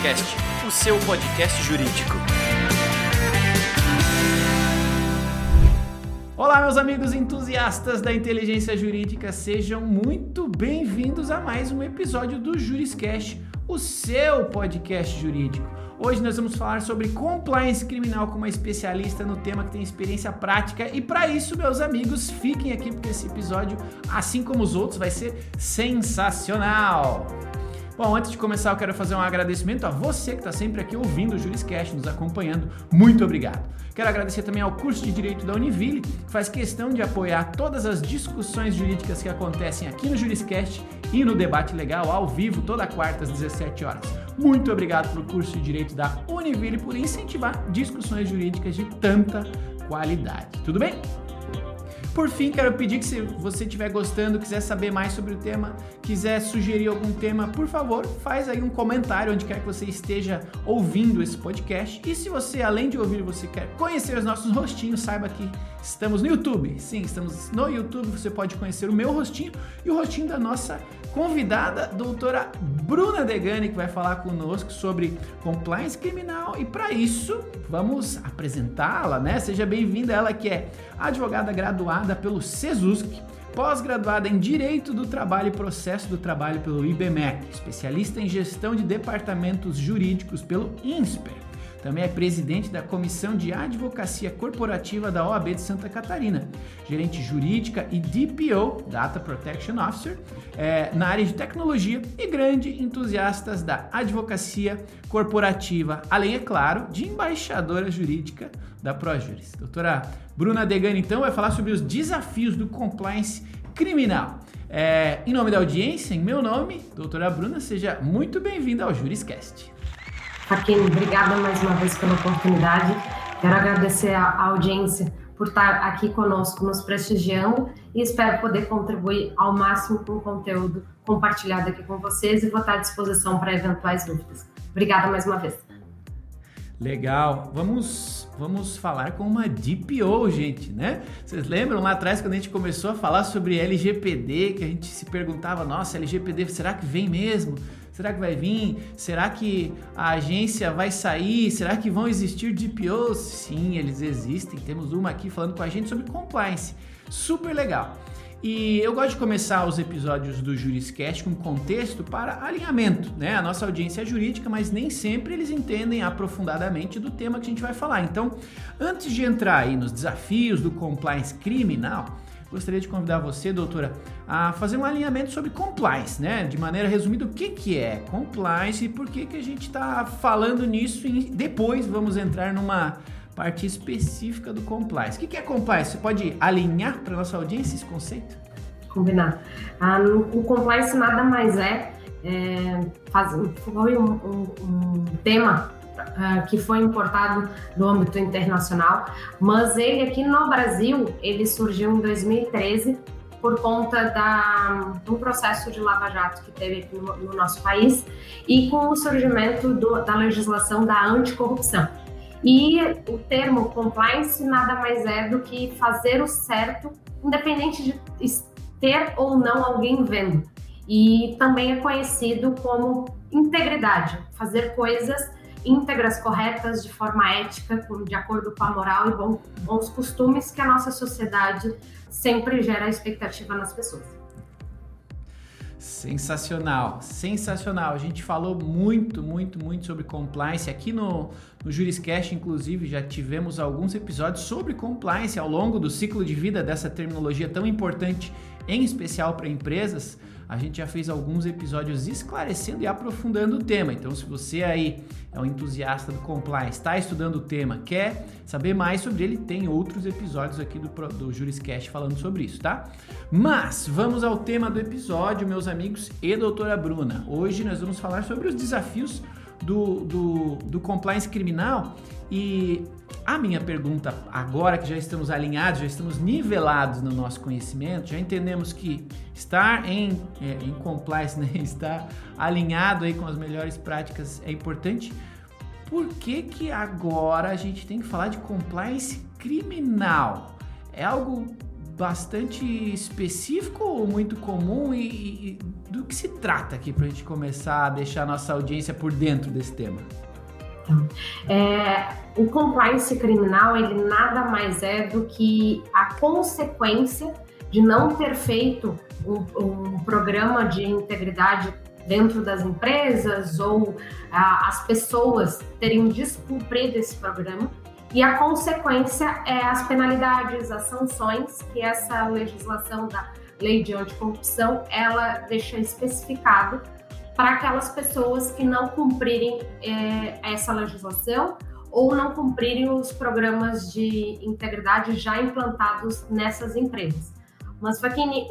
Juriscast, o seu podcast jurídico. Olá, meus amigos entusiastas da inteligência jurídica, sejam muito bem-vindos a mais um episódio do Juriscast, o seu podcast jurídico. Hoje nós vamos falar sobre compliance criminal com uma especialista no tema que tem experiência prática e para isso, meus amigos, fiquem aqui porque esse episódio, assim como os outros, vai ser sensacional. Bom, antes de começar eu quero fazer um agradecimento a você que está sempre aqui ouvindo o Juriscast, nos acompanhando. Muito obrigado. Quero agradecer também ao curso de Direito da Univille, que faz questão de apoiar todas as discussões jurídicas que acontecem aqui no Juriscast e no Debate Legal, ao vivo, toda quarta às 17 horas. Muito obrigado para o curso de Direito da Univille por incentivar discussões jurídicas de tanta qualidade. Tudo bem? Por fim, quero pedir que se você estiver gostando, quiser saber mais sobre o tema, quiser sugerir algum tema, por favor, faz aí um comentário onde quer que você esteja ouvindo esse podcast. E se você, além de ouvir, você quer conhecer os nossos rostinhos, saiba que estamos no YouTube. Sim, estamos no YouTube, você pode conhecer o meu rostinho e o rostinho da nossa convidada, doutora Bruna Degani, que vai falar conosco sobre compliance criminal. E para isso, vamos apresentá-la, né? Seja bem-vinda, ela que é advogada graduada pelo CESUSC, pós-graduada em Direito do Trabalho e Processo do Trabalho pelo IBMEC, especialista em Gestão de Departamentos Jurídicos pelo INSPER. Também é presidente da Comissão de Advocacia Corporativa da OAB de Santa Catarina, gerente jurídica e DPO, Data Protection Officer, na área de tecnologia e grande entusiasta da advocacia corporativa, além, é claro, de embaixadora jurídica da ProJuris. Doutora Bruna Degani, então, vai falar sobre os desafios do compliance criminal. Em nome da audiência, em meu nome, doutora Bruna, seja muito bem-vinda ao Juriscast. Faquin, obrigada mais uma vez pela oportunidade. Quero agradecer a audiência por estar aqui conosco, nos prestigiando e espero poder contribuir ao máximo com o conteúdo compartilhado aqui com vocês e vou estar à disposição para eventuais dúvidas. Obrigada mais uma vez. Legal, vamos falar com uma DPO, gente, né? Vocês lembram lá atrás quando a gente começou a falar sobre LGPD, que a gente se perguntava, nossa, LGPD, será que vem mesmo? Será que vai vir? Será que a agência vai sair? Será que vão existir DPOs? Sim, eles existem. Temos uma aqui falando com a gente sobre compliance. Super legal. E eu gosto de começar os episódios do Juriscast com contexto para alinhamento, né? A nossa audiência é jurídica, mas nem sempre eles entendem aprofundadamente do tema que a gente vai falar. Então, antes de entrar aí nos desafios do compliance criminal, gostaria de convidar você, doutora, a fazer um alinhamento sobre compliance, né? De maneira resumida, o que é compliance e por que a gente está falando nisso e depois vamos entrar numa parte específica do compliance. O que é compliance? Você pode alinhar para a nossa audiência esse conceito? Combinado. O compliance nada mais foi um tema que foi importado do âmbito internacional, mas ele aqui no Brasil, ele surgiu em 2013 por conta do processo de Lava Jato que teve aqui no nosso país e com o surgimento da legislação da anticorrupção. E o termo compliance nada mais é do que fazer o certo, independente de ter ou não alguém vendo. E também é conhecido como integridade, fazer coisas íntegras, corretas, de forma ética, de acordo com a moral e bons costumes que a nossa sociedade sempre gera expectativa nas pessoas. Sensacional, sensacional. A gente falou muito sobre compliance aqui no Juriscast, inclusive já tivemos alguns episódios sobre compliance ao longo do ciclo de vida dessa terminologia tão importante, em especial para empresas. A gente já fez alguns episódios esclarecendo e aprofundando o tema. Então, se você aí é um entusiasta do compliance, está estudando o tema, quer saber mais sobre ele, tem outros episódios aqui do Juriscast falando sobre isso, tá? Mas, vamos ao tema do episódio, meus amigos e doutora Bruna. Hoje nós vamos falar sobre os desafios do compliance criminal e a minha pergunta, agora que já estamos alinhados, já estamos nivelados no nosso conhecimento, já entendemos que estar em compliance, né, estar alinhado aí com as melhores práticas é importante. Por que agora a gente tem que falar de compliance criminal? É algo bastante específico ou muito comum e do que se trata aqui para a gente começar a deixar a nossa audiência por dentro desse tema? O compliance criminal, ele nada mais é do que a consequência de não ter feito um programa de integridade dentro das empresas ou as pessoas terem descumprido esse programa. E a consequência é as penalidades, as sanções que essa legislação da Lei de Anticorrupção, ela deixa especificado para aquelas pessoas que não cumprirem essa legislação ou não cumprirem os programas de integridade já implantados nessas empresas. Mas, Facchini,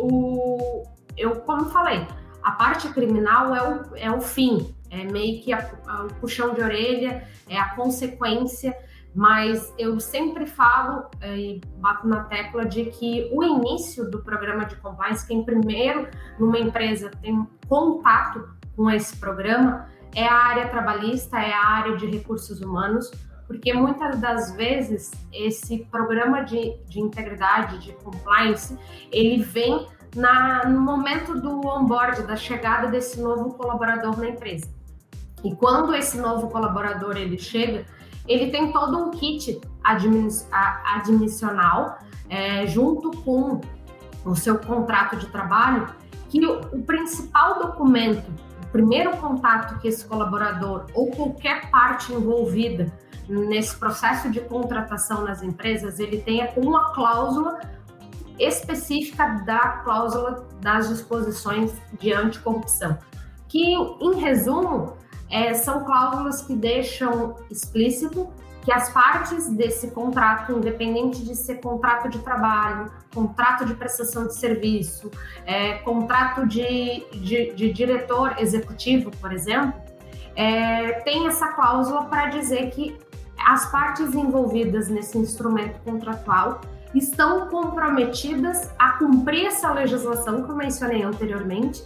como falei, a parte criminal é o fim, é meio que o puxão de orelha, é a consequência, mas eu sempre falo e bato na tecla de que o início do programa de compliance, quem primeiro numa empresa tem contato com esse programa, é a área trabalhista, é a área de recursos humanos, porque muitas das vezes esse programa de integridade, de compliance, ele vem no momento do onboard, da chegada desse novo colaborador na empresa. E quando esse novo colaborador ele chega, ele tem todo um kit admissional junto com o seu contrato de trabalho, que o principal documento, o primeiro contato que esse colaborador ou qualquer parte envolvida nesse processo de contratação nas empresas, ele tenha uma cláusula específica da cláusula das disposições de anticorrupção, que, em resumo, são cláusulas que deixam explícito que as partes desse contrato, independente de ser contrato de trabalho, contrato de prestação de serviço, contrato de diretor executivo, por exemplo, tem essa cláusula para dizer que as partes envolvidas nesse instrumento contratual estão comprometidas a cumprir essa legislação que eu mencionei anteriormente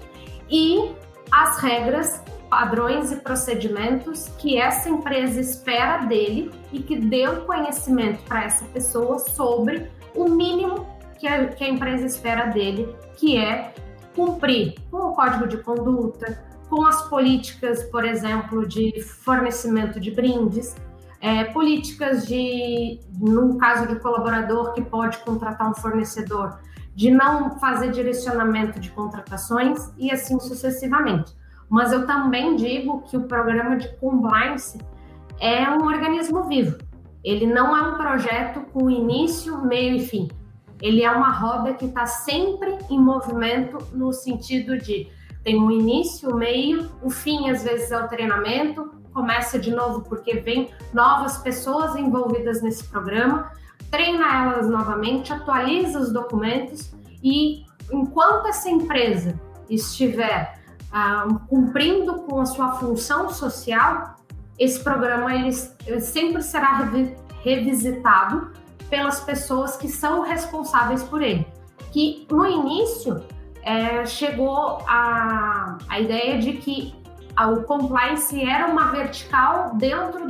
e as regras, padrões e procedimentos que essa empresa espera dele e que dê o conhecimento para essa pessoa sobre o mínimo que a empresa espera dele, que é cumprir com o código de conduta, com as políticas, por exemplo, de fornecimento de brindes, políticas no caso de colaborador que pode contratar um fornecedor, de não fazer direcionamento de contratações e assim sucessivamente. Mas eu também digo que o programa de compliance é um organismo vivo. Ele não é um projeto com início, meio e fim. Ele é uma roda que está sempre em movimento no sentido de tem um início, o meio, o fim às vezes é o treinamento, começa de novo porque vem novas pessoas envolvidas nesse programa, treina elas novamente, atualiza os documentos e enquanto essa empresa estiver cumprindo com a sua função social, esse programa ele sempre será revisitado pelas pessoas que são responsáveis por ele. Que no início chegou a ideia de que o compliance era uma vertical dentro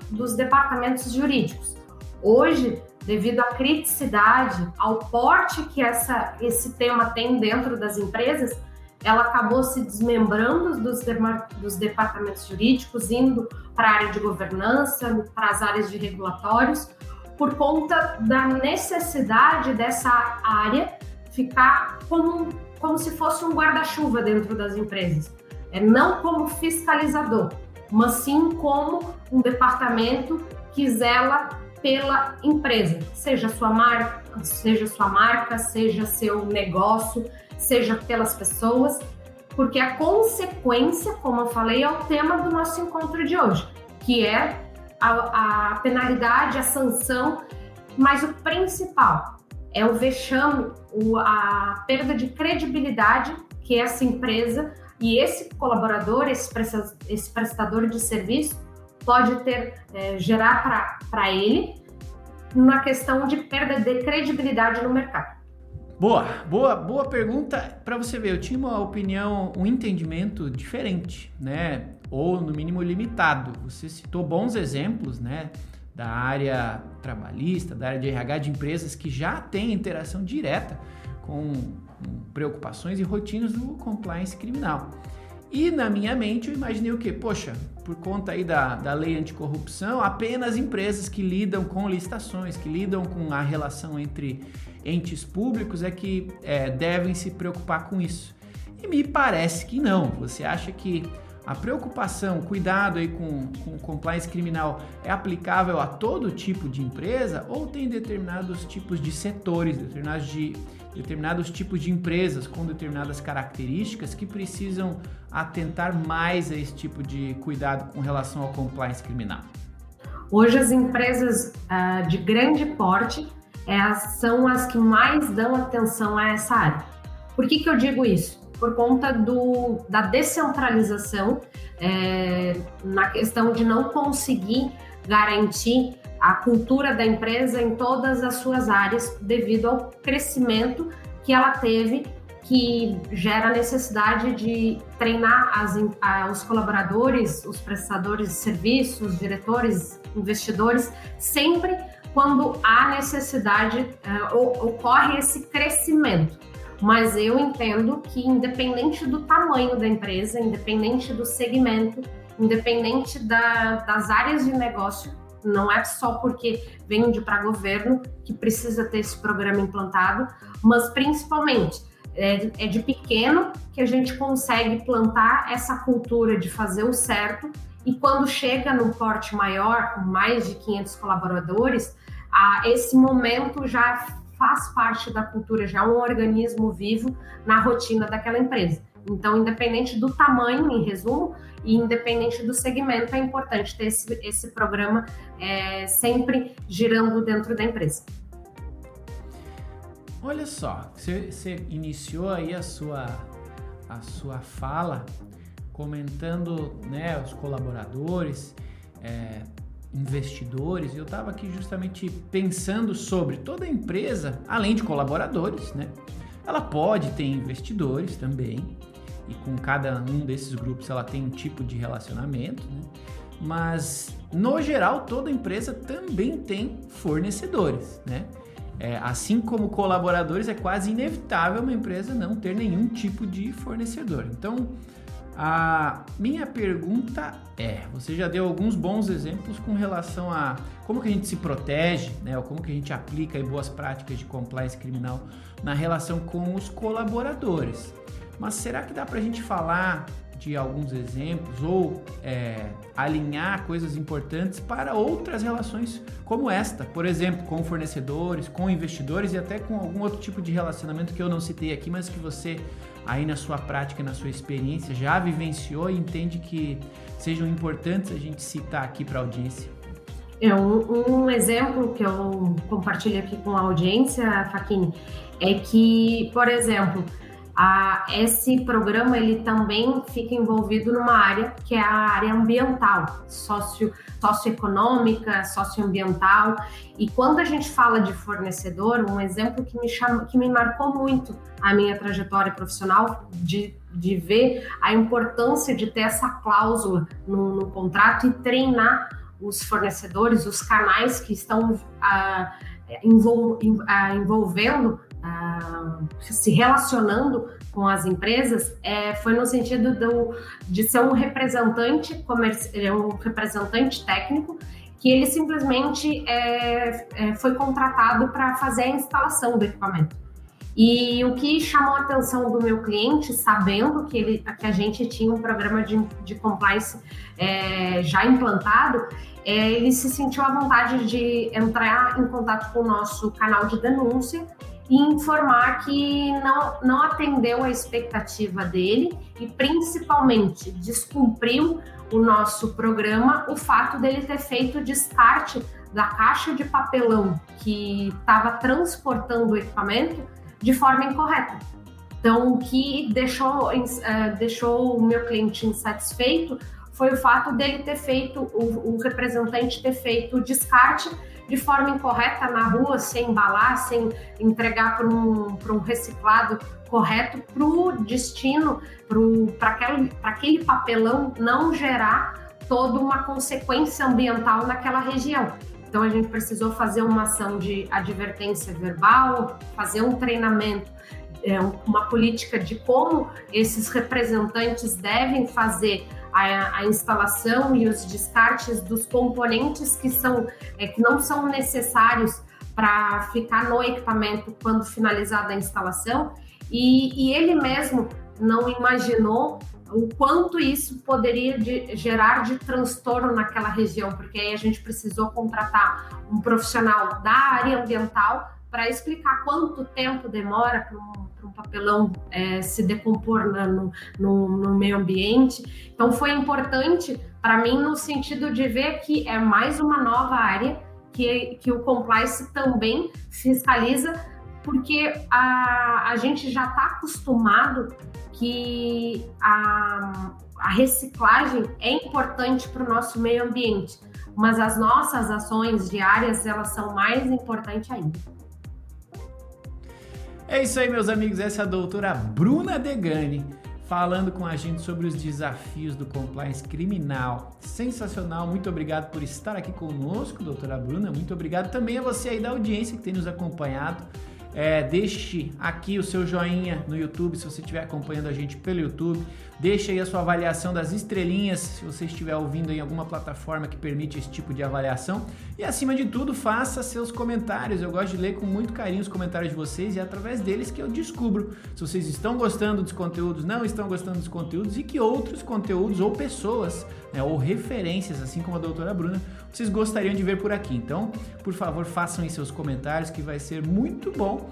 dos departamentos jurídicos. Hoje, devido à criticidade, ao porte que esse tema tem dentro das empresas, ela acabou se desmembrando dos departamentos jurídicos, indo para a área de governança, para as áreas de regulatórios, por conta da necessidade dessa área ficar como se fosse um guarda-chuva dentro das empresas. Não como fiscalizador, mas sim como um departamento que zela pela empresa, seja sua marca, seja seu negócio, seja pelas pessoas, porque a consequência, como eu falei, é o tema do nosso encontro de hoje, que é a penalidade, a sanção, mas o principal é o vexame, a perda de credibilidade que essa empresa e esse colaborador, esse prestador de serviço pode gerar para ele na questão de perda de credibilidade no mercado. Boa pergunta. Para você ver, eu tinha uma opinião, um entendimento diferente, né? Ou no mínimo limitado. Você citou bons exemplos, né? da área trabalhista, da área de RH de empresas que já têm interação direta com preocupações e rotinas do compliance criminal. E na minha mente eu imaginei o quê? Poxa, por conta aí da lei anticorrupção, apenas empresas que lidam com licitações, que lidam com a relação entre entes públicos é que devem se preocupar com isso. E me parece que não. Você acha que a preocupação, cuidado aí com o compliance criminal é aplicável a todo tipo de empresa ou tem determinados tipos de setores, determinados tipos de empresas com determinadas características que precisam atentar mais a esse tipo de cuidado com relação ao compliance criminal? Hoje as empresas de grande porte são as que mais dão atenção a essa área. Por que eu digo isso? Por conta da descentralização, na questão de não conseguir garantir a cultura da empresa em todas as suas áreas devido ao crescimento que ela teve, que gera a necessidade de treinar os colaboradores, os prestadores de serviços, diretores, investidores, sempre quando há necessidade, ocorre esse crescimento. Mas eu entendo que independente do tamanho da empresa, independente do segmento, independente das áreas de negócio, não é só porque vende para governo que precisa ter esse programa implantado, mas principalmente é de pequeno que a gente consegue plantar essa cultura de fazer o certo e quando chega num porte maior, com mais de 500 colaboradores, esse momento já faz parte da cultura, já é um organismo vivo na rotina daquela empresa. Então, independente do tamanho, em resumo, e independente do segmento, é importante ter esse programa sempre girando dentro da empresa. Olha só, você iniciou aí a sua fala comentando, né, os colaboradores, investidores, e eu estava aqui justamente pensando sobre toda empresa, além de colaboradores, né? Ela pode ter investidores também, e com cada um desses grupos ela tem um tipo de relacionamento, né? Mas, no geral, toda empresa também tem fornecedores, né? Assim como colaboradores, é quase inevitável uma empresa não ter nenhum tipo de fornecedor. Então, a minha pergunta você já deu alguns bons exemplos com relação a como que a gente se protege, né, ou como que a gente aplica aí boas práticas de compliance criminal na relação com os colaboradores. Mas será que dá para a gente falar de alguns exemplos ou alinhar coisas importantes para outras relações como esta? Por exemplo, com fornecedores, com investidores e até com algum outro tipo de relacionamento que eu não citei aqui, mas que você aí na sua prática, na sua experiência, já vivenciou e entende que sejam importantes a gente citar aqui para a audiência? Um exemplo que eu compartilho aqui com a audiência, Facchini, é que, por exemplo, esse programa ele também fica envolvido numa área que é a área ambiental, socioeconômica, socioambiental. E quando a gente fala de fornecedor, um exemplo que me marcou muito a minha trajetória profissional, de ver a importância de ter essa cláusula no contrato e treinar os fornecedores, os canais que estão envolvendo, se relacionando com as empresas, foi no sentido de ser um representante um representante técnico, que ele simplesmente foi contratado para fazer a instalação do equipamento. E o que chamou a atenção do meu cliente, sabendo que a gente tinha um programa de compliance já implantado, ele se sentiu à vontade de entrar em contato com o nosso canal de denúncia e informar que não atendeu a expectativa dele e, principalmente, descumpriu o nosso programa o fato dele ter feito o descarte da caixa de papelão que estava transportando o equipamento de forma incorreta. Então, o que deixou o meu cliente insatisfeito foi o fato dele ter feito, o representante ter feito o descarte de forma incorreta na rua, sem embalar, sem entregar para um reciclado correto, para o destino, para aquele papelão não gerar toda uma consequência ambiental naquela região. Então, Então, a gente precisou fazer uma ação de advertência verbal, fazer um treinamento, uma política de como esses representantes devem fazer a instalação e os descartes dos componentes que não são necessários para ficar no equipamento quando finalizada a instalação. E ele mesmo não imaginou o quanto isso poderia gerar de transtorno naquela região, porque aí a gente precisou contratar um profissional da área ambiental para explicar quanto tempo demora para um papelão se decompor no meio ambiente. Então foi importante para mim no sentido de ver que é mais uma nova área que o compliance também fiscaliza, porque a gente já está acostumado que a reciclagem é importante para o nosso meio ambiente, mas as nossas ações diárias, elas são mais importantes ainda. É isso aí, meus amigos, essa é a doutora Bruna Degani falando com a gente sobre os desafios do compliance criminal. Sensacional, muito obrigado por estar aqui conosco, doutora Bruna, muito obrigado também a você aí da audiência que tem nos acompanhado. Deixe aqui o seu joinha no YouTube, se você estiver acompanhando a gente pelo YouTube. Deixe aí a sua avaliação das estrelinhas, se você estiver ouvindo em alguma plataforma que permite esse tipo de avaliação. E acima de tudo, faça seus comentários. Eu gosto de ler com muito carinho os comentários de vocês e é através deles que eu descubro se vocês estão gostando dos conteúdos, não estão gostando dos conteúdos e que outros conteúdos ou pessoas, ou referências, assim como a doutora Bruna, vocês gostariam de ver por aqui. Então, por favor, façam aí seus comentários que vai ser muito bom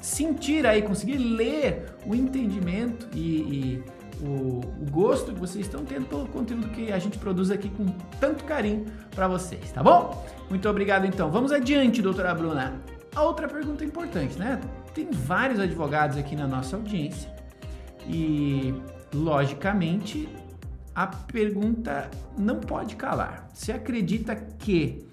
sentir aí, conseguir ler o entendimento e o gosto que vocês estão tendo pelo conteúdo que a gente produz aqui com tanto carinho para vocês, tá bom? Muito obrigado então. Vamos adiante, doutora Bruna. A outra pergunta importante, né? Tem vários advogados aqui na nossa audiência e, logicamente, a pergunta não pode calar. Você acredita que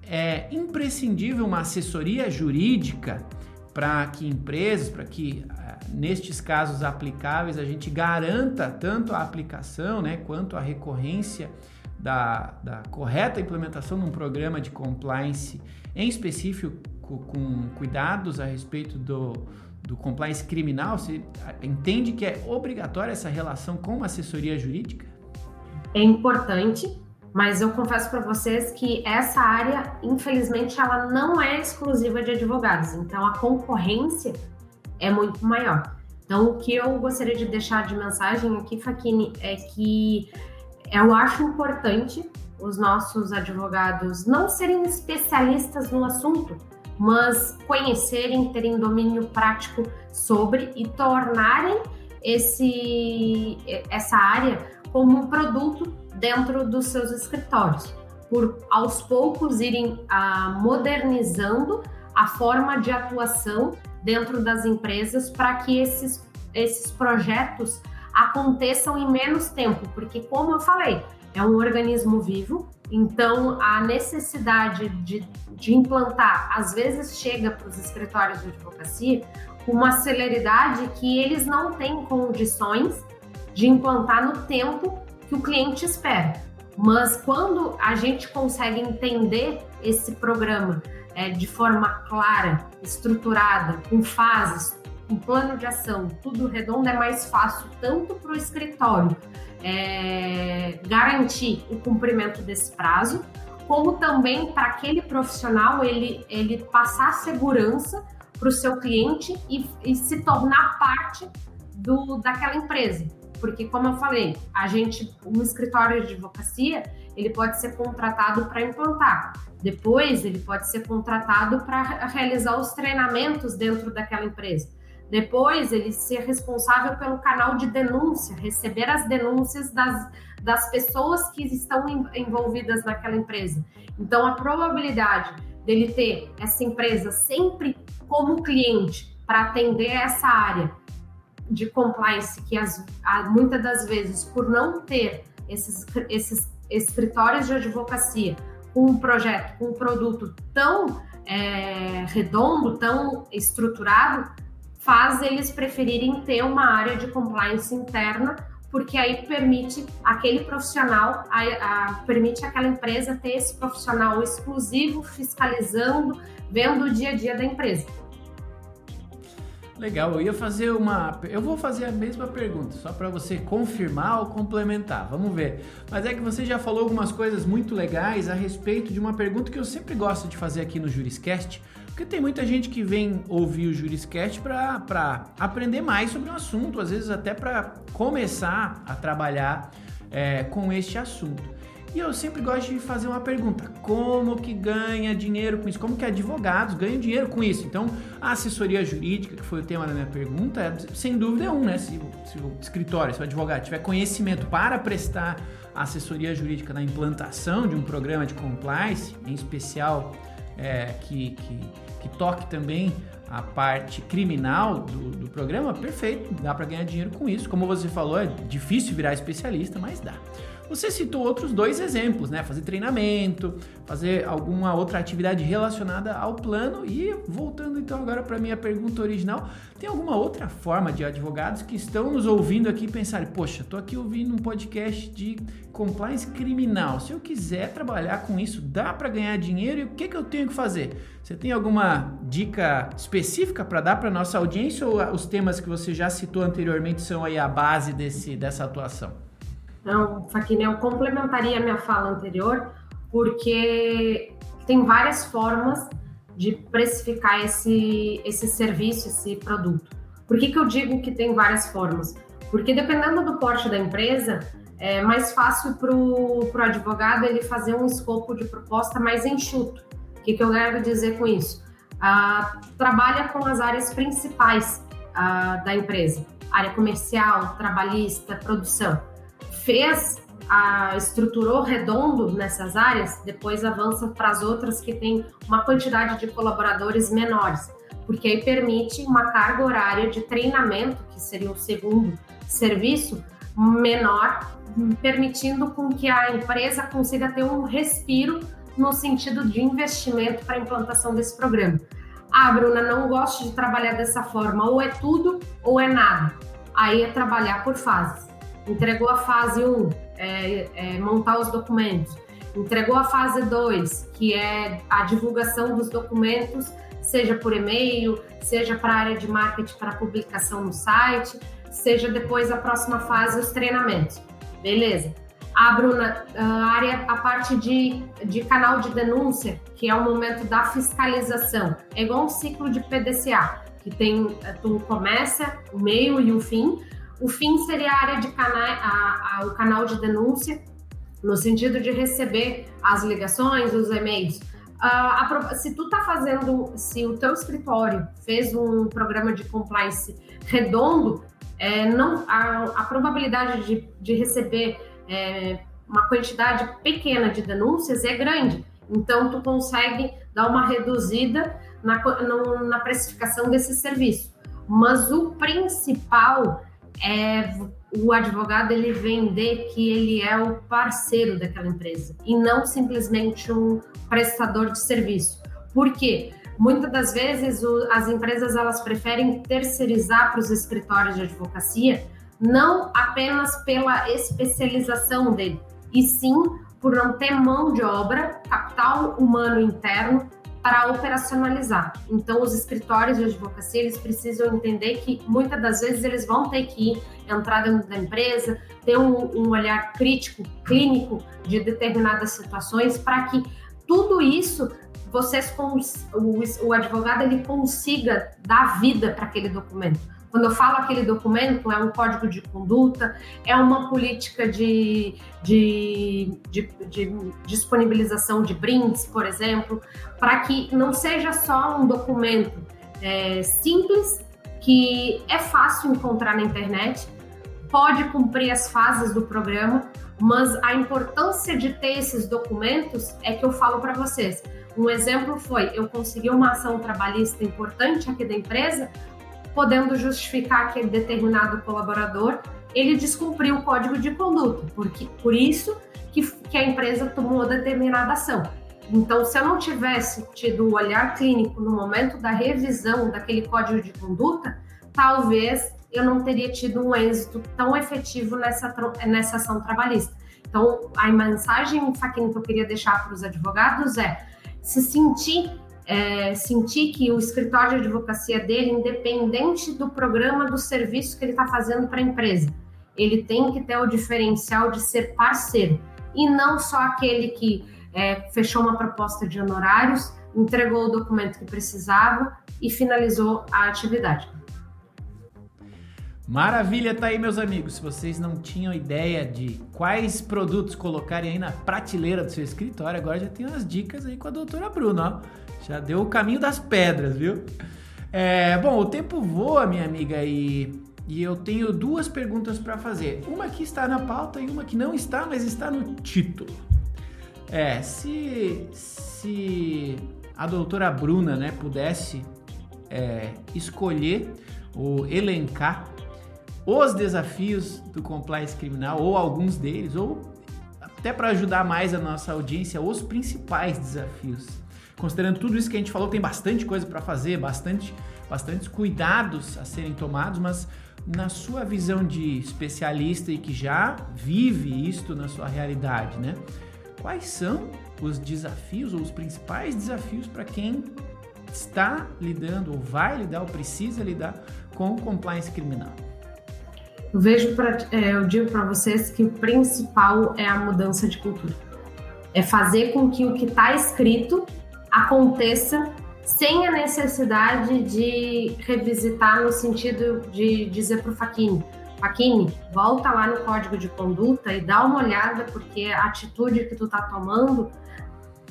é imprescindível uma assessoria jurídica para que empresas, para que nestes casos aplicáveis a gente garanta tanto a aplicação, né, quanto a recorrência da correta implementação de um programa de compliance, em específico com cuidados a respeito do compliance criminal? Você entende que é obrigatória essa relação com uma assessoria jurídica? É importante, mas eu confesso para vocês que essa área, infelizmente, ela não é exclusiva de advogados. Então, a concorrência é muito maior. Então, o que eu gostaria de deixar de mensagem aqui, Facchini, é que eu acho importante os nossos advogados não serem especialistas no assunto, mas conhecerem, terem domínio prático sobre e tornarem essa área como um produto dentro dos seus escritórios, por aos poucos irem modernizando a forma de atuação dentro das empresas para que esses projetos aconteçam em menos tempo, porque, como eu falei, é um organismo vivo, então a necessidade de implantar, às vezes chega para os escritórios de advocacia com uma celeridade que eles não têm condições de implantar no tempo que o cliente espera. Mas quando a gente consegue entender esse programa de forma clara, estruturada, com fases, um plano de ação, tudo redondo, é mais fácil tanto para o escritório garantir o cumprimento desse prazo, como também para aquele profissional ele passar segurança para o seu cliente e se tornar parte daquela empresa. Porque, como eu falei, um escritório de advocacia, ele pode ser contratado para implantar. Depois, ele pode ser contratado para realizar os treinamentos dentro daquela empresa. Depois, ele ser responsável pelo canal de denúncia, receber as denúncias das pessoas que estão envolvidas naquela empresa. Então, a probabilidade dele ter essa empresa sempre como cliente para atender essa área de compliance, que muitas das vezes, por não ter esses escritórios de advocacia com um projeto, com um produto tão redondo, tão estruturado, faz eles preferirem ter uma área de compliance interna, porque aí permite aquele profissional, permite aquela empresa ter esse profissional exclusivo, fiscalizando, vendo o dia a dia da empresa. Legal, eu vou fazer a mesma pergunta, só para você confirmar ou complementar, vamos ver. Mas é que você já falou algumas coisas muito legais a respeito de uma pergunta que eu sempre gosto de fazer aqui no Juriscast, porque tem muita gente que vem ouvir o Juriscast para aprender mais sobre um assunto, às vezes até para começar a trabalhar com este assunto. E eu sempre gosto de fazer uma pergunta: como que ganha dinheiro com isso? Como que advogados ganham dinheiro com isso? Então, a assessoria jurídica, que foi o tema da minha pergunta, sem dúvida é né? Se o escritório, se o advogado tiver conhecimento para prestar assessoria jurídica na implantação de um programa de compliance, em especial que toque também a parte criminal do programa, perfeito, dá para ganhar dinheiro com isso. Como você falou, é difícil virar especialista, mas dá. Você citou outros 2 exemplos, né? Fazer treinamento, fazer alguma outra atividade relacionada ao plano. E voltando então agora para a minha pergunta original, tem alguma outra forma de advogados que estão nos ouvindo aqui pensarem: poxa, estou aqui ouvindo um podcast de compliance criminal, se eu quiser trabalhar com isso, dá para ganhar dinheiro, e o que eu tenho que fazer? Você tem alguma dica específica para dar para nossa audiência, ou os temas que você já citou anteriormente são aí a base dessa atuação? Não, Facchini, eu complementaria a minha fala anterior, porque tem várias formas de precificar esse serviço, esse produto. Por que eu digo que tem várias formas? Porque dependendo do porte da empresa, é mais fácil para o advogado ele fazer um escopo de proposta mais enxuto. O que eu quero dizer com isso? Trabalha com as áreas principais da empresa: área comercial, trabalhista, produção. Estruturou redondo nessas áreas, depois avança para as outras que tem uma quantidade de colaboradores menores, porque aí permite uma carga horária de treinamento, que seria o segundo serviço, menor, permitindo com que a empresa consiga ter um respiro no sentido de investimento para a implantação desse programa. Bruna, não gosto de trabalhar dessa forma, ou é tudo ou é nada. Aí é trabalhar por fases. Entregou a fase 1, montar os documentos. Entregou a fase 2, que é a divulgação dos documentos, seja por e-mail, seja para a área de marketing, para publicação no site, seja depois a próxima fase, os treinamentos. Beleza. Bruna, a parte de canal de denúncia, que é o momento da fiscalização. É igual um ciclo de PDCA, que tem, tu começa, o meio e o fim. O fim seria a área de o canal de denúncia, no sentido de receber as ligações, os e-mails. Se o teu escritório fez um programa de compliance redondo, a probabilidade de receber uma quantidade pequena de denúncias é grande. Então, tu consegue dar uma reduzida na precificação desse serviço. Mas o principal o advogado ele vender que ele é o parceiro daquela empresa e não simplesmente um prestador de serviço. Por quê? Muitas das vezes as empresas elas preferem terceirizar para os escritórios de advocacia, não apenas pela especialização dele, e sim por não ter mão de obra, capital humano interno para operacionalizar. Então, os escritórios de advocacia, eles precisam entender que muitas das vezes eles vão ter que entrar dentro da empresa, ter um olhar crítico, clínico de determinadas situações, para que tudo isso, o advogado ele consiga dar vida para aquele documento. Quando eu falo aquele documento, é um código de conduta, é uma política de disponibilização de brindes, por exemplo, para que não seja só um documento simples, que é fácil encontrar na internet, pode cumprir as fases do programa, mas a importância de ter esses documentos é que eu falo para vocês. Um exemplo foi, eu consegui uma ação trabalhista importante aqui da empresa, podendo justificar que determinado colaborador ele descumpriu o código de conduta, por isso que a empresa tomou determinada ação. Então, se eu não tivesse tido o olhar clínico no momento da revisão daquele código de conduta, talvez eu não teria tido um êxito tão efetivo nessa ação trabalhista. Então, a mensagem, Facchini, que eu queria deixar para os advogados é se sentir que o escritório de advocacia dele, independente do programa, do serviço que ele está fazendo para a empresa, ele tem que ter o diferencial de ser parceiro, e não só aquele que fechou uma proposta de honorários, entregou o documento que precisava e finalizou a atividade. Maravilha, tá aí, meus amigos. Se vocês não tinham ideia de quais produtos colocarem aí na prateleira do seu escritório, agora já tem umas dicas aí com a doutora Bruna, ó. Já deu o caminho das pedras, viu? Bom, o tempo voa, minha amiga, e eu tenho duas perguntas para fazer. Uma que está na pauta e uma que não está, mas está no título. Se a doutora Bruna, né, pudesse escolher ou elencar os desafios do compliance criminal, ou alguns deles, ou até para ajudar mais a nossa audiência, os principais desafios. Considerando tudo isso que a gente falou, tem bastante coisa para fazer, bastantes cuidados a serem tomados, mas na sua visão de especialista e que já vive isto na sua realidade, né? Quais são os desafios ou os principais desafios para quem está lidando, ou vai lidar, ou precisa lidar com o compliance criminal? Eu digo para vocês que o principal é a mudança de cultura. É fazer com que o que está escrito aconteça sem a necessidade de revisitar, no sentido de dizer para o Facchini, volta lá no código de conduta e dá uma olhada, porque a atitude que tu está tomando,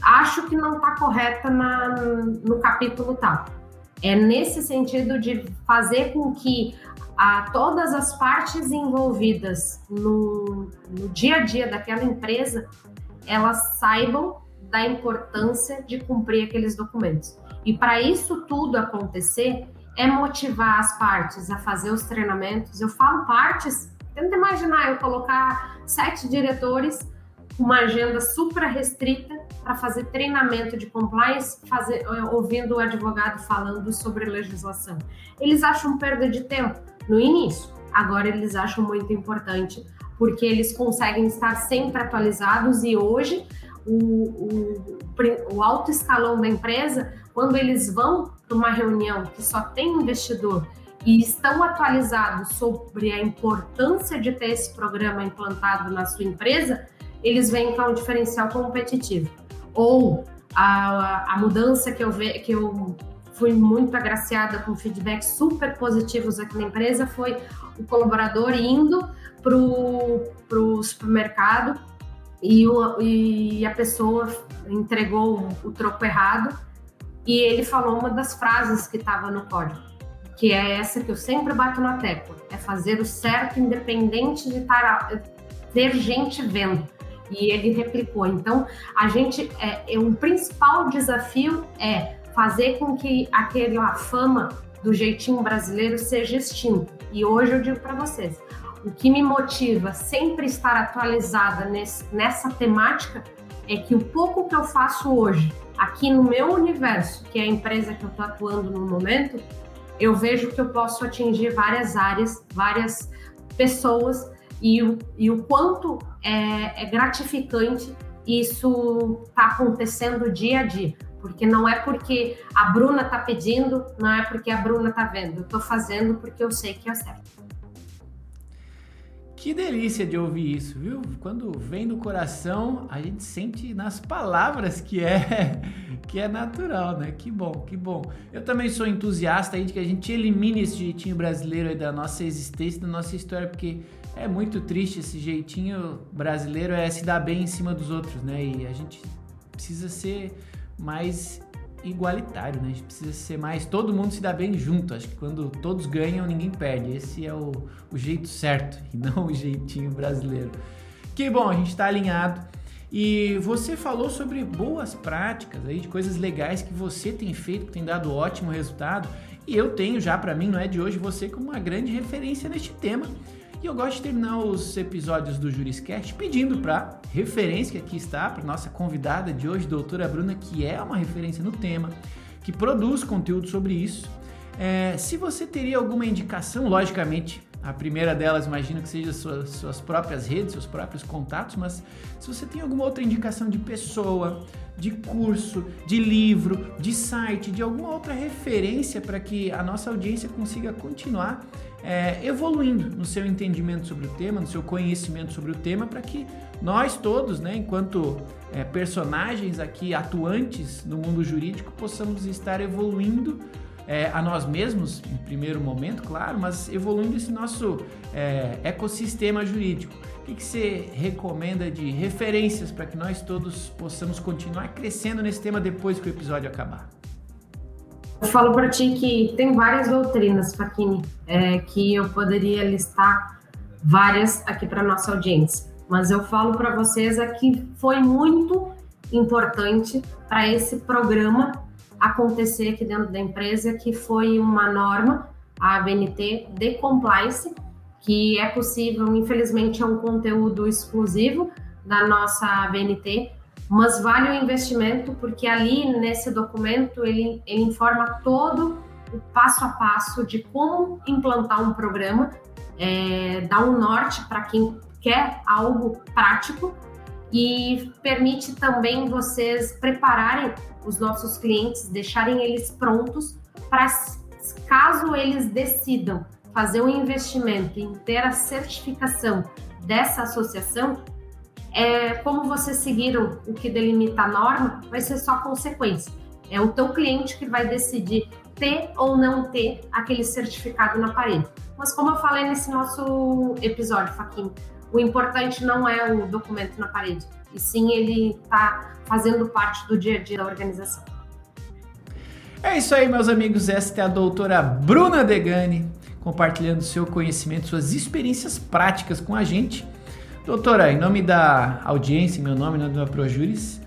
acho que não está correta no capítulo tal. É nesse sentido de fazer com que todas as partes envolvidas no dia a dia daquela empresa, elas saibam da importância de cumprir aqueles documentos. E para isso tudo acontecer, é motivar as partes a fazer os treinamentos. Eu falo partes, tenta imaginar eu colocar 7 diretores, uma agenda super restrita para fazer treinamento de compliance, ouvindo o advogado falando sobre legislação. Eles acham perda de tempo no início, agora eles acham muito importante, porque eles conseguem estar sempre atualizados, e hoje o alto escalão da empresa, quando eles vão para uma reunião que só tem investidor e estão atualizados sobre a importância de ter esse programa implantado na sua empresa, eles veem que é um diferencial competitivo. Ou a mudança que eu fui muito agraciada com feedbacks super positivos aqui na empresa foi o colaborador indo para o supermercado e a pessoa entregou o troco errado e ele falou uma das frases que estava no código, que é essa que eu sempre bato na tecla, é fazer o certo independente de ter gente vendo. E ele replicou. Então, o principal desafio é fazer com que aquela fama do jeitinho brasileiro seja extinta. E hoje eu digo para vocês, o que me motiva sempre estar atualizada nessa temática é que o pouco que eu faço hoje, aqui no meu universo, que é a empresa que eu estou atuando no momento, eu vejo que eu posso atingir várias áreas, várias pessoas, e o quanto é gratificante isso está acontecendo dia a dia. Porque não é porque a Bruna está pedindo, não é porque a Bruna está vendo. Eu estou fazendo porque eu sei que é certo. Que delícia de ouvir isso, viu? Quando vem do coração, a gente sente nas palavras que é natural, né? Que bom, que bom. Eu também sou entusiasta aí de que a gente elimine esse jeitinho brasileiro aí da nossa existência, da nossa história, porque é muito triste esse jeitinho brasileiro, se dar bem em cima dos outros, né? E a gente precisa ser mais igualitário, né? A gente precisa ser mais... Todo mundo se dá bem junto. Acho que quando todos ganham, ninguém perde. Esse é o jeito certo e não o jeitinho brasileiro. Que bom, a gente está alinhado. E você falou sobre boas práticas aí, de coisas legais que você tem feito, que tem dado ótimo resultado. E eu tenho já, para mim, não é de hoje, você como uma grande referência neste tema. E eu gosto de terminar os episódios do Juriscast pedindo para referência, que aqui está, para nossa convidada de hoje, doutora Bruna, que é uma referência no tema, que produz conteúdo sobre isso, Se você teria alguma indicação, logicamente, a primeira delas imagino que seja suas próprias redes, seus próprios contatos, mas se você tem alguma outra indicação de pessoa, de curso, de livro, de site, de alguma outra referência para que a nossa audiência consiga continuar evoluindo no seu entendimento sobre o tema, no seu conhecimento sobre o tema, para que nós todos, né, enquanto personagens aqui atuantes no mundo jurídico, possamos estar evoluindo a nós mesmos, em primeiro momento, claro, mas evoluindo esse nosso ecossistema jurídico. O que você recomenda de referências para que nós todos possamos continuar crescendo nesse tema depois que o episódio acabar? Eu falo para ti que tem várias doutrinas, Facchini, que eu poderia listar várias aqui para nossa audiência, mas eu falo para vocês que foi muito importante para esse programa acontecer aqui dentro da empresa, que foi uma norma, a ABNT de compliance, que é possível, infelizmente é um conteúdo exclusivo da nossa ABNT, mas vale o investimento, porque ali nesse documento ele informa todo o passo a passo de como implantar um programa, dá um norte para quem quer algo prático e permite também vocês prepararem os nossos clientes, deixarem eles prontos para, caso eles decidam fazer um investimento em ter a certificação dessa associação, como vocês seguiram o que delimita a norma, vai ser só consequência. É o teu cliente que vai decidir ter ou não ter aquele certificado na parede. Mas como eu falei nesse nosso episódio, Facchini, o importante não é o documento na parede, e sim ele está fazendo parte do dia a dia da organização. É isso aí, meus amigos. Esta é a doutora Bruna Degani, compartilhando seu conhecimento, suas experiências práticas com a gente. Doutora, em nome da audiência, em meu nome, em nome da ProJuris,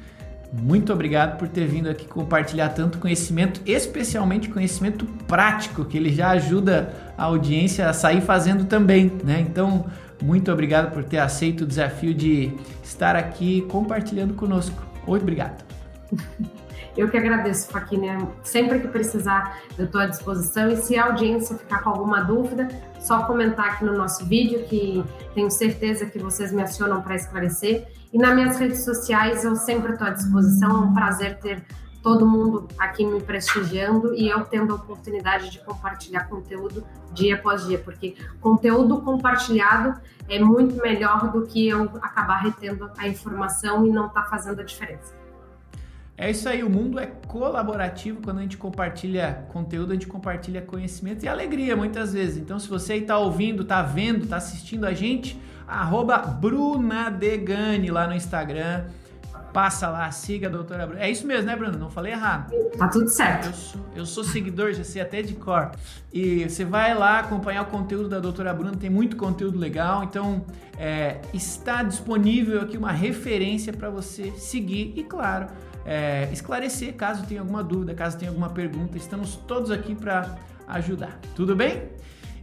muito obrigado por ter vindo aqui compartilhar tanto conhecimento, especialmente conhecimento prático, que ele já ajuda a audiência a sair fazendo também, né? Então, muito obrigado por ter aceito o desafio de estar aqui compartilhando conosco. Obrigado. Eu que agradeço, Facchini. Sempre que precisar, eu estou à disposição. E se a audiência ficar com alguma dúvida, só comentar aqui no nosso vídeo, que tenho certeza que vocês me acionam para esclarecer. E nas minhas redes sociais, eu sempre estou à disposição. É um prazer ter todo mundo aqui me prestigiando e eu tendo a oportunidade de compartilhar conteúdo dia após dia, porque conteúdo compartilhado é muito melhor do que eu acabar retendo a informação e não estar fazendo a diferença. É isso aí, o mundo é colaborativo. Quando a gente compartilha conteúdo, a gente compartilha conhecimento e alegria muitas vezes. Então, se você está ouvindo, está vendo, está assistindo a gente, @BrunaDegani lá no Instagram. Passa lá, siga a doutora Bruna. É isso mesmo, né, Bruna? Não falei errado. Tá tudo certo. Eu sou seguidor, já sei até de cor. E você vai lá acompanhar o conteúdo da doutora Bruna, tem muito conteúdo legal. Então, está disponível aqui uma referência para você seguir e, claro, esclarecer caso tenha alguma dúvida, caso tenha alguma pergunta. Estamos todos aqui para ajudar. Tudo bem?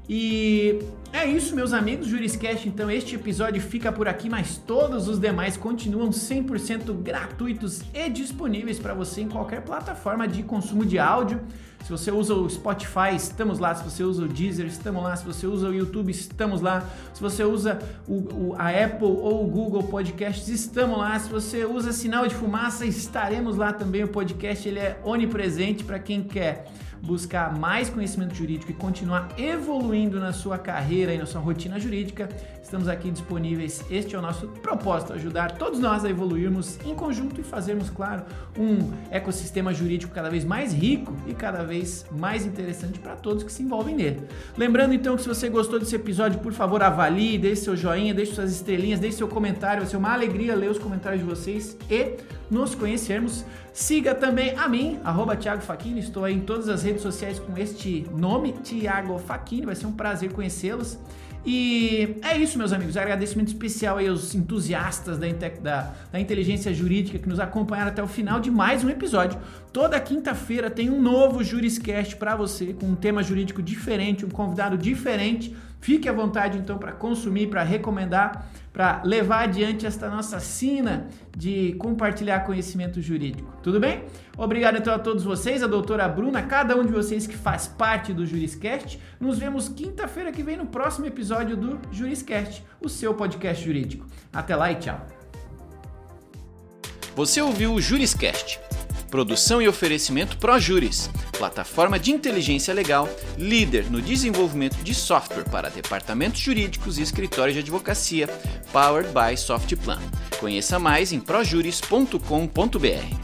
E é isso, meus amigos. JurisCast, então, este episódio fica por aqui, mas todos os demais continuam 100% gratuitos e disponíveis para você em qualquer plataforma de consumo de áudio. Se você usa o Spotify, estamos lá. Se você usa o Deezer, estamos lá. Se você usa o YouTube, estamos lá. Se você usa a Apple ou o Google Podcasts, estamos lá. Se você usa sinal de fumaça, estaremos lá também. O podcast ele é onipresente para quem quer buscar mais conhecimento jurídico e continuar evoluindo na sua carreira e na sua rotina jurídica. Estamos aqui disponíveis. Este é o nosso propósito, ajudar todos nós a evoluirmos em conjunto e fazermos, claro, um ecossistema jurídico cada vez mais rico e cada vez mais interessante para todos que se envolvem nele. Lembrando, então, que se você gostou desse episódio, por favor, avalie, deixe seu joinha, deixe suas estrelinhas, deixe seu comentário. Vai ser uma alegria ler os comentários de vocês e nos conhecermos. Siga também a mim, @Thiago Facchini. Estou aí em todas as redes sociais com este nome, Thiago Facchini. Vai ser um prazer conhecê-los. E é isso, meus amigos. Agradecimento especial aí aos entusiastas da inteligência jurídica que nos acompanharam até o final de mais um episódio. Toda quinta-feira tem um novo JurisCast para você, com um tema jurídico diferente, um convidado diferente, Fique à vontade então para consumir, para recomendar, para levar adiante esta nossa sina de compartilhar conhecimento jurídico. Tudo bem? Obrigado então a todos vocês, a doutora Bruna, cada um de vocês que faz parte do Juriscast. Nos vemos quinta-feira que vem no próximo episódio do Juriscast, o seu podcast jurídico. Até lá e tchau. Você ouviu o Juriscast. Produção e oferecimento ProJuris, plataforma de inteligência legal, líder no desenvolvimento de software para departamentos jurídicos e escritórios de advocacia, powered by Softplan. Conheça mais em projuris.com.br.